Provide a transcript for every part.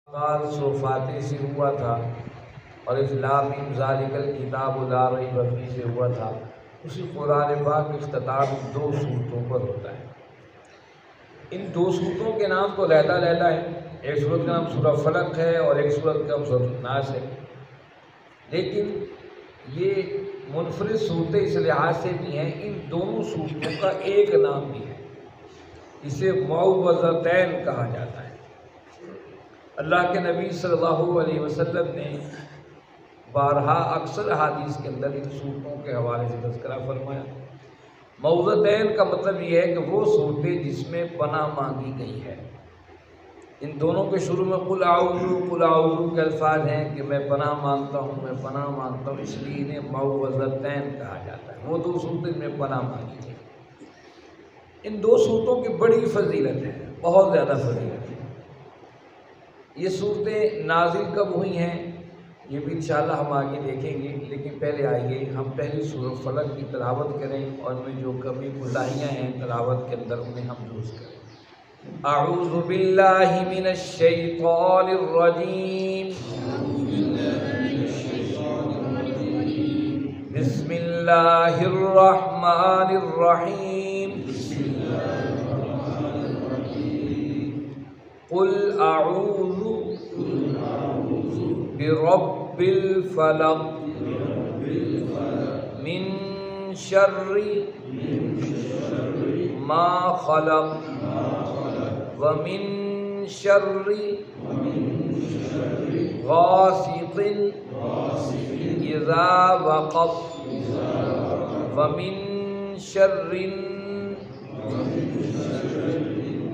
قال سو فاتح سے ہوا تھا اور اسلام ذالک الکتاب لا ریب فیہ سے ہوا تھا۔ اسی قرآن پاک اختتام دو صورتوں پر ہوتا ہے۔ ان دو صورتوں کے نام تو علیحدہ ہے۔ ایک صورت کا نام سورہ فلق ہے اور ایک صورت کا نام سورہ الناس ہے، لیکن یہ منفرد صورتیں اس لحاظ سے بھی ہیں، ان دونوں صورتوں کا ایک نام بھی ہے، اسے معوذتین کہا جاتا ہے۔ اللہ کے نبی صلی اللہ علیہ وسلم نے بارہا اکثر حدیث کے اندر ان صورتوں کے حوالے سے تذکرہ فرمایا۔ معوذتین کا مطلب یہ ہے کہ وہ صورتیں جس میں پناہ مانگی گئی ہے۔ ان دونوں کے شروع میں قل اعوذ کے الفاظ ہیں کہ میں پناہ مانگتا ہوں، میں پناہ مانگتا ہوں، اس لیے انہیں معوذتین کہا جاتا ہے۔ وہ دو صورتیں میں پناہ مانگی گئی۔ ان دو صورتوں کی بڑی فضیلت ہے، بہت زیادہ فضیلت ہے۔ یہ صورتیں نازل کب ہوئی ہیں یہ بھی انشاءاللہ ہم آگے دیکھیں گے، لیکن پہلے آئیے ہم پہلی سورہ فلق کی تلاوت کریں اور ان میں جو کمی کوتاہیاں ہیں تلاوت کے اندر انہیں ہم درست کریں۔ اعوذ باللہ من الشیطان الرجیم، بسم اللہ الرحمن الرحیم، قل اعوذ برب الفلق من شر ما خلق ومن شر غاسق اذا وقب ومن شر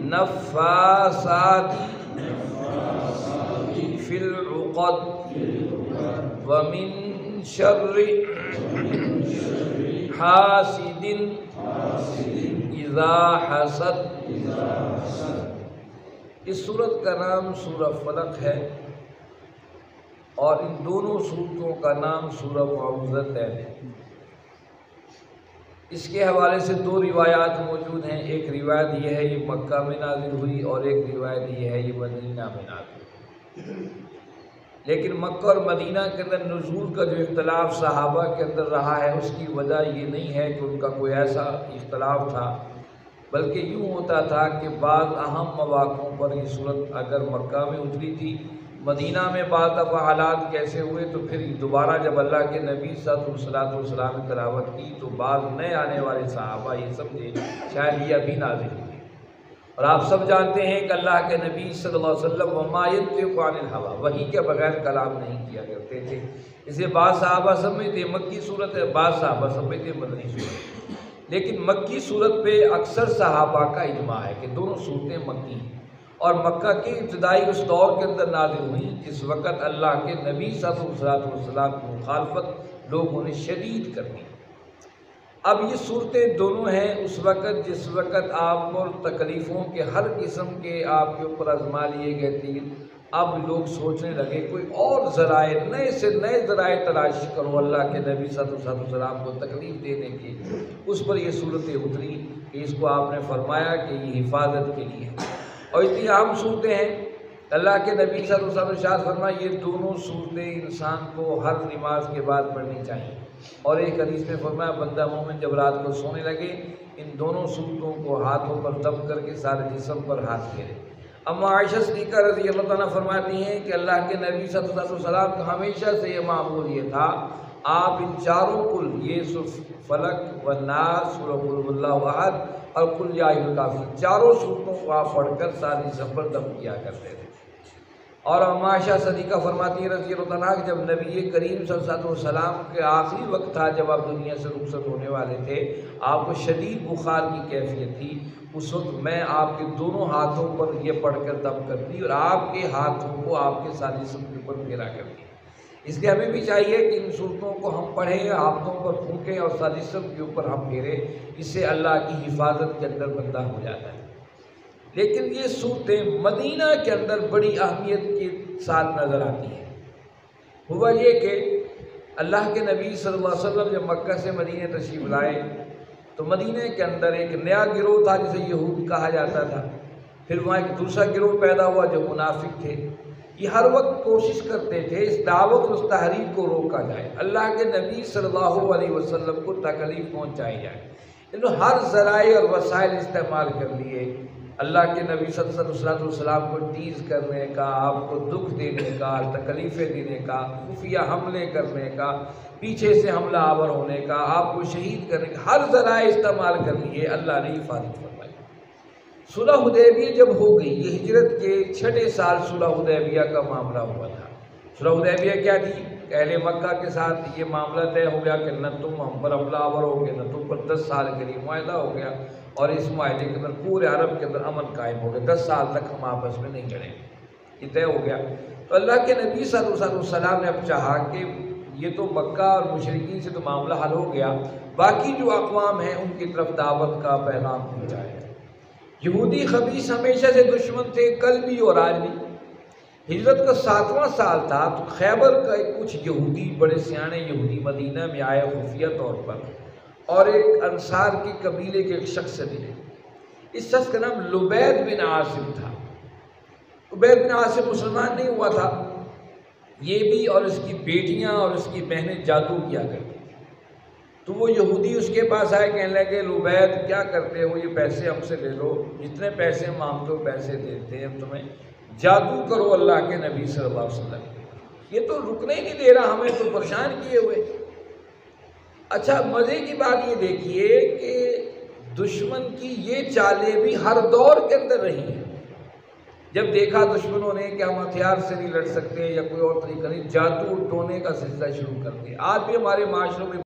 النفاثات فی العقد ومن شر حاسد اذا حسد۔ اس سورت کا نام سورہ فلق ہے اور ان دونوں سورتوں کا نام سورہ معوذتین ہے۔ اس کے حوالے سے دو روایات موجود ہیں، ایک روایت یہ ہے یہ مکہ میں نازل ہوئی اور ایک روایت یہ ہے یہ مدینہ میں نازل ہوئی۔ لیکن مکہ اور مدینہ کے اندر نزول کا جو اختلاف صحابہ کے اندر رہا ہے اس کی وجہ یہ نہیں ہے کہ ان کا کوئی ایسا اختلاف تھا، بلکہ یوں ہوتا تھا کہ بعض اہم مواقعوں پر یہ صورت اگر مکہ میں اتری تھی، مدینہ میں بعض دفعہ حالات کیسے ہوئے تو پھر دوبارہ جب اللہ کے نبی صلی اللہ علیہ وسلم نے تلاوت کی تو بعض نئے آنے والے صحابہ یہ سمجھے شاید یہ ابھی نازل ہوئی۔ اور آپ سب جانتے ہیں کہ اللہ کے نبی صلی اللہ علیہ وسلم وما ينطق عن الهوى، وحی کے بغیر کلام نہیں کیا کرتے تھے۔ اسے بعض صحابہ سمجھتے مکی صورت ہے، بعض صحابہ سمجھتے مدنی صورت، لیکن مکی صورت پہ اکثر صحابہ کا اجماع ہے کہ دونوں صورتیں مکی ہیں اور مکہ کی ابتدائی اس دور کے اندر نازل ہوئی جس وقت اللہ کے نبی صلی اللہ علیہ وسلم کی مخالفت لوگوں نے شدید کر دی۔ اب یہ صورتیں دونوں ہیں اس وقت جس وقت آپ پر تکلیفوں کے ہر قسم کے آپ کے اوپر آزما لیے گئے تھے۔ اب لوگ سوچنے لگے کوئی اور ذرائع، نئے سے نئے ذرائع تلاش کرو اللہ کے نبی صلی اللہ علیہ وسلم کو تکلیف دینے کی۔ اس پر یہ صورتیں اتری کہ اس کو آپ نے فرمایا کہ یہ حفاظت کے لیے ہے اور اتنی عام صورتیں ہیں۔ اللہ کے نبی صلی اللہ علیہ وسلم نے ارشاد فرمایا یہ دونوں صورتیں انسان کو ہر نماز کے بعد پڑھنی چاہیے، اور ایک حدیث میں فرمایا بندہ مومن جب رات کو سونے لگے ان دونوں صورتوں کو ہاتھوں پر دم کر کے سارے جسم پر ہاتھ پھیرے۔ اما عائشہ صدیقہ رضی اللہ تعالیٰ فرماتی ہیں کہ اللہ کے نبی صلی اللہ علیہ وسلم کا ہمیشہ سے یہ معمول یہ تھا، آپ ان چاروں کل یہ فلق والناس سورہ قل هو اللہ احد اور قل یا ایھا الکافرون چاروں صورتوں کو آپ پڑھ کر سارے جسم پر دم کیا کرتے تھے۔ اور عائشہ صدیقہ فرماتی ہے رضی اللہ عنہا کہ جب نبی کریم صلی اللہ علیہ وسلم کے آخری وقت تھا جب آپ دنیا سے رخصت ہونے والے تھے، آپ کو شدید بخار کی کیفیت تھی، اس وقت میں آپ کے دونوں ہاتھوں پر یہ پڑھ کر دم کرتی اور آپ کے ہاتھوں کو آپ کے سارے جسم کے اوپر پھیرا کرتی۔ اس لیے ہمیں بھی چاہیے کہ ان صورتوں کو ہم پڑھیں، ہاتھوں پر پھونکیں اور سارے جسم کے اوپر ہم پھیریں، اس سے اللہ کی حفاظت کے اندر بندہ ہو جاتا ہے۔ لیکن یہ صورتیں مدینہ کے اندر بڑی اہمیت کے ساتھ نظر آتی ہیں۔ ہوا یہ کہ اللہ کے نبی صلی اللہ علیہ وسلم جب مکہ سے مدینہ تشریف لائے تو مدینہ کے اندر ایک نیا گروہ تھا جسے یہود کہا جاتا تھا، پھر وہاں ایک دوسرا گروہ پیدا ہوا جو منافق تھے۔ یہ ہر وقت کوشش کرتے تھے اس دعوت اور اس تحریک کو روکا جائے، اللہ کے نبی صلی اللہ علیہ وسلم کو تکلیف پہنچائی جائے۔ انہوں ہر ذرائع اور وسائل استعمال کر لیے، اللہ کے نبی صلی اللہ علیہ وسلم کو ٹیز کرنے کا، آپ کو دکھ دینے کا، تکلیفیں دینے کا، خفیہ حملے کرنے کا، پیچھے سے حملہ آور ہونے کا، آپ کو شہید کرنے کا، ہر ذرائع استعمال کر لیے، اللہ نے حفاظت فرمائی۔ صلح حدیبیہ جب ہو گئی، یہ ہجرت کے 6 سال صلح حدیبیہ کا معاملہ ہوا تھا۔ صلح حدیبیہ کیا تھی؟ اہل مکہ کے ساتھ یہ معاملہ طے ہو گیا کہ نہ تم ہم پر حملہ آور ہو گے، نہ تم پر 10 سال کے لیے معاہدہ ہو گیا، اور اس معاہدے کے اندر پورے عرب کے اندر امن قائم ہو گیا، 10 سال تک ہم آپس میں نہیں لڑیں گے، یہ طے ہو گیا۔ تو اللہ کے نبی صلی اللہ علیہ وسلم نے اب چاہا کہ یہ تو مکہ اور مشرکین سے تو معاملہ حل ہو گیا، باقی جو اقوام ہیں ان کی طرف دعوت کا پیغام پہنچائے۔ یہودی خبیث ہمیشہ سے دشمن تھے، کل بھی اور آج بھی۔ ہجرت کا 7واں سال تھا تو خیبر کا کچھ یہودی، بڑے سیانے یہودی مدینہ میں آئے خفیہ طور پر، اور ایک انصار کے قبیلے کے ایک شخص سے ملے۔ اس شخص کا نام لبید بن عاصم تھا۔ لبید بن عاصم مسلمان نہیں ہوا تھا، یہ بھی اور اس کی بیٹیاں اور اس کی بہنیں جادو کیا کرتی تھیں۔ تو وہ یہودی اس کے پاس آئے، کہنے لگے لبید کیا کرتے ہو، یہ پیسے ہم سے لے لو، جتنے پیسے مانگتے ہو پیسے دیتے ہیں تمہیں، جادو کرو اللہ کے نبی صلی اللہ علیہ وسلم۔ یہ تو رکنے ہی نہیں دے رہا، ہمیں تو پریشان کیے ہوئے۔ اچھا مزے کی بات یہ دیکھیے کہ دشمن کی یہ چالیں بھی ہر دور کے اندر رہی ہیں۔ جب دیکھا دشمنوں نے کہ ہم ہتھیار سے نہیں لڑ سکتے یا کوئی اور طریقہ نہیں، جادو ٹونے کا سلسلہ شروع کر دیا۔ آج بھی ہمارے معاشروں میں